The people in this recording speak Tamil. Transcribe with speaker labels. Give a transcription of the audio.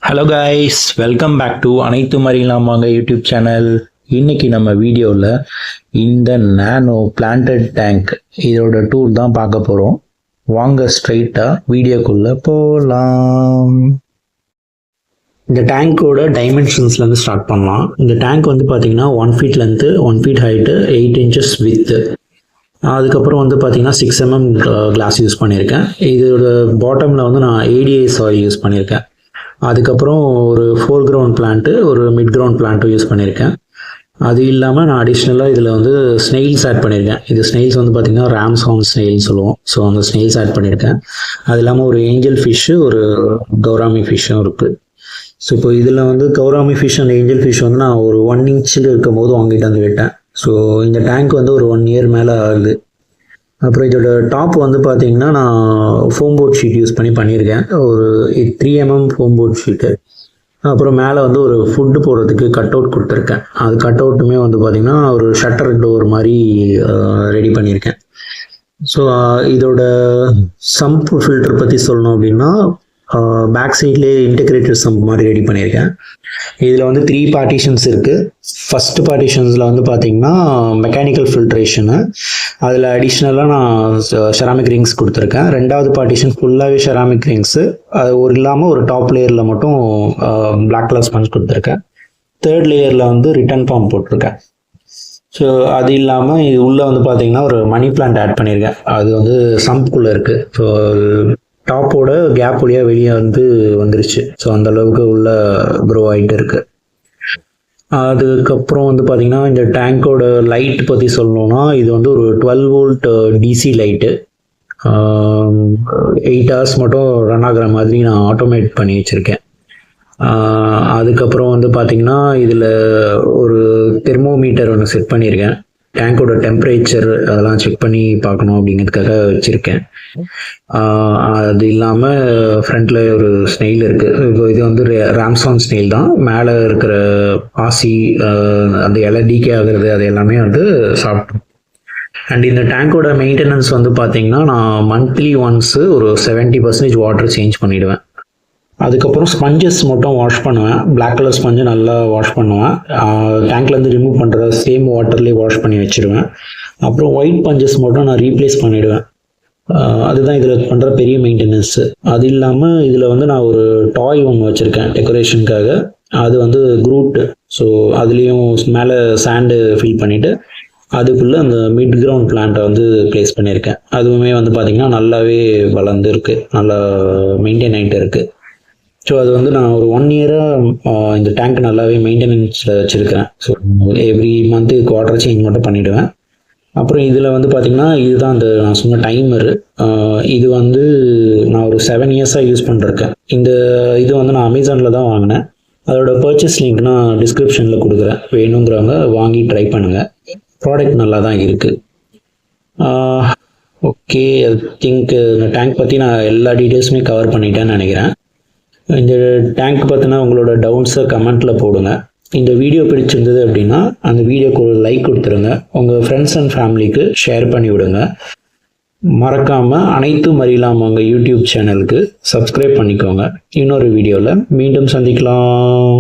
Speaker 1: Hello guys, welcome back to அனைத்து மறியலாம் வாங்க யூடியூப் சேனல். இன்னைக்கு நம்ம வீடியோவில் இந்த நானோ பிளான்டட் டேங்க் இதோட டூர் தான் பார்க்க போகிறோம். வாங்க ஸ்ட்ரைட்டாக வீடியோக்குள்ளே போகலாம். இந்த டேங்க்கோட டைமென்ஷன்ஸ்லேருந்து ஸ்டார்ட் பண்ணலாம். இந்த டேங்க் வந்து பார்த்தீங்கன்னா 1 feet length, 1 feet height, 8 inches with. அதுக்கப்புறம் வந்து பார்த்தீங்கன்னா 6 mm கிளாஸ் யூஸ் பண்ணியிருக்கேன். இதோட பாட்டமில் வந்து நான் ADI சாயில் யூஸ் பண்ணியிருக்கேன். அதுக்கப்புறம் ஒரு ஃபோர்கிரவுண்ட் பிளான்ட்டு, ஒரு மிட் கிரவுண்ட் பிளான்ட்டும் யூஸ் பண்ணியிருக்கேன். அது இல்லாமல் நான் அடிஷ்னலாக இதில் வந்து ஸ்னெயில்ஸ் ஆட் பண்ணியிருக்கேன். இது ஸ்னெயில்ஸ் வந்து பார்த்திங்கன்னா ராம்ஸ்ஹார்ன் ஸ்னெயில் சொல்லுவோம். ஸோ அந்த ஸ்னெயில்ஸ் ஆட் பண்ணியிருக்கேன். அது இல்லாமல் ஒரு ஏஞ்சல் ஃபிஷ்ஷு, ஒரு கௌராமி ஃபிஷ்ஷும் இருக்குது. ஸோ இப்போ இதில் வந்து gourami fish and angel fish வந்து நான் ஒரு 1 inch இருக்கும் போது வாங்கிட்டு வந்து விட்டேன். ஸோ இந்த டேங்க் வந்து ஒரு 1 year மேலே ஆகுது. அப்புறம் இதோட டாப் வந்து பார்த்தீங்கன்னா நான் ஃபோம் போர்ட் ஷீட் யூஸ் பண்ணியிருக்கேன். ஒரு 3 mm ஃபோம் போர்ட் ஷீட்டு. அப்புறம் மேலே வந்து ஒரு ஃபுட்டு போடுறதுக்கு கட் அவுட் கொடுத்துருக்கேன். அது கட் அவுட்டுமே வந்து பார்த்திங்கன்னா ஒரு ஷட்டர் டோர் மாதிரி ரெடி பண்ணியிருக்கேன். ஸோ இதோட சம்ப் ஃபில்டர் பற்றி சொல்லணும் அப்படின்னா பேக் சைட்லேயே இன்டெகிரேட்டட் சம்ப் மாதிரி ரெடி பண்ணியிருக்கேன். இதில் வந்து 3 பார்ட்டிஷன்ஸ் இருக்குது. ஃபஸ்ட்டு பார்ட்டிஷன்ஸில் வந்து பார்த்திங்கன்னா மெக்கானிக்கல் ஃபில்ட்ரேஷனு, அதில் அடிஷ்னலாக நான் செராமிக் ரிங்ஸ் கொடுத்துருக்கேன். 2வது பார்ட்டிஷன் ஃபுல்லாகவே செராமிக் ரிங்ஸு, அது ஒரு இல்லாமல் ஒரு டாப் லேயரில் மட்டும் பிளாக் கலர் ஸ்பஞ்ச் கொடுத்துருக்கேன். 3rd லேயரில் வந்து ரிட்டர்ன் பம்ப் போட்டிருக்கேன். ஸோ அது இல்லாமல் இது உள்ளே வந்து பார்த்திங்கன்னா ஒரு மணி பிளான்ட் ஆட் பண்ணியிருக்கேன். அது வந்து சம்ப்குள்ளே இருக்குது. ஸோ டாப்போட கேப் வழியாக வெளியே வந்துருச்சு. ஸோ அந்த அளவுக்கு உள்ள க்ரோ ஆகிட்டு இருக்கு. அதுக்கப்புறம் வந்து பார்த்திங்கன்னா இந்த டேங்கோட லைட் பற்றி சொல்லணும்னா இது வந்து ஒரு 12 volt DC லைட்டு. 8 hours மட்டும் ரன் ஆகிற மாதிரி நான் ஆட்டோமேட் பண்ணி வச்சுருக்கேன். அதுக்கப்புறம் வந்து பார்த்திங்கன்னா இதில் ஒரு தெர்மோமீட்டர் ஒன்று செட் பண்ணியிருக்கேன். டேங்கோட டெம்பரேச்சர் அதெல்லாம் செக் பண்ணி பார்க்கணும் அப்படிங்கிறதுக்காக வச்சுருக்கேன். அது இல்லாமல் ஃப்ரண்ட்டில் ஒரு ஸ்னெயில் இருக்குது. இப்போ இது வந்து ராம்ஸ்ஹார்ன் ஸ்னெயில் தான். மேலே இருக்கிற பாசி, அந்த இலை டீகே ஆகுறது, அது எல்லாமே வந்து சாப்பிட்டோம். அண்ட் இந்த டேங்கோட மெயின்டெனன்ஸ் வந்து பார்த்திங்கன்னா நான் மந்த்லி ஒன்ஸு ஒரு 70% வாட்டர் சேஞ்ச் பண்ணிவிடுவேன். அதுக்கப்புறம் ஸ்பஞ்சஸ் மட்டும் வாஷ் பண்ணுவேன். பிளாக் கலர் ஸ்பஞ்சை நல்லா வாஷ் பண்ணுவேன். டேங்க்லேருந்து ரிமூவ் பண்ணுற சேம் வாட்டர்லேயே வாஷ் பண்ணி வச்சுருவேன். அப்புறம் ஒயிட் பஞ்சஸ் மட்டும் நான் ரீப்ளேஸ் பண்ணிவிடுவேன். அதுதான் இதில் பண்ணுற பெரிய மெயின்டெனன்ஸு. அது இல்லாமல் இதில் வந்து நான் ஒரு டாய் ஒன்று வச்சுருக்கேன் டெக்கரேஷனுக்காக. அது வந்து குரூட்டு. ஸோ அதுலேயும் மேலே சாண்டு ஃபில் பண்ணிவிட்டு அதுக்குள்ளே அந்த மிட் கிரவுண்ட் பிளான்ட்டை வந்து ப்ளேஸ் பண்ணியிருக்கேன். அதுவுமே வந்து பார்த்திங்கன்னா நல்லாவே வளர்ந்து இருக்குது, நல்லா மெயின்டைன் ஆகிட்டு இருக்குது. ஸோ அது வந்து நான் ஒரு 1 year-ஆக இந்த டேங்க் நல்லாவே மெயின்டெனன்ஸில் வச்சுருக்கிறேன். So every month water change மட்டும் பண்ணிவிடுவேன். அப்புறம் இதில் வந்து பார்த்திங்கன்னா இதுதான் அந்த நான் சொன்ன டைமரு. இது வந்து நான் ஒரு 7 years-ஆக யூஸ் பண்ணிருக்கேன். இந்த இது வந்து நான் அமேசானில் தான் வாங்கினேன். அதோட பர்ச்சேஸ் லிங்க் நான் டிஸ்கிரிப்ஷனில் கொடுக்குறேன். வேணுங்கிறவங்க வாங்கி ட்ரை பண்ணுங்கள். ப்ராடக்ட் நல்லா தான் இருக்குது. ஓகே, ஐ திங்க் இந்த டேங்க் பற்றி நான் எல்லா டீட்டெயில்ஸுமே கவர் பண்ணிட்டேன்னு நினைக்கிறேன். இந்த டேங்க் பார்த்தினா உங்களோட டவுட்ஸை கமெண்ட்டில் போடுங்க. இந்த வீடியோ பிடிச்சிருந்தது அப்படின்னா அந்த வீடியோக்கு ஒரு லைக் கொடுத்துருங்க. உங்கள் ஃப்ரெண்ட்ஸ் அண்ட் ஃபேமிலிக்கு ஷேர் பண்ணி விடுங்க. மறக்காமல் அனைத்தும் அறியலாம் உங்கள் யூடியூப் சேனலுக்கு சப்ஸ்கிரைப் பண்ணிக்கோங்க. இன்னொரு வீடியோவில் மீண்டும் சந்திக்கலாம்.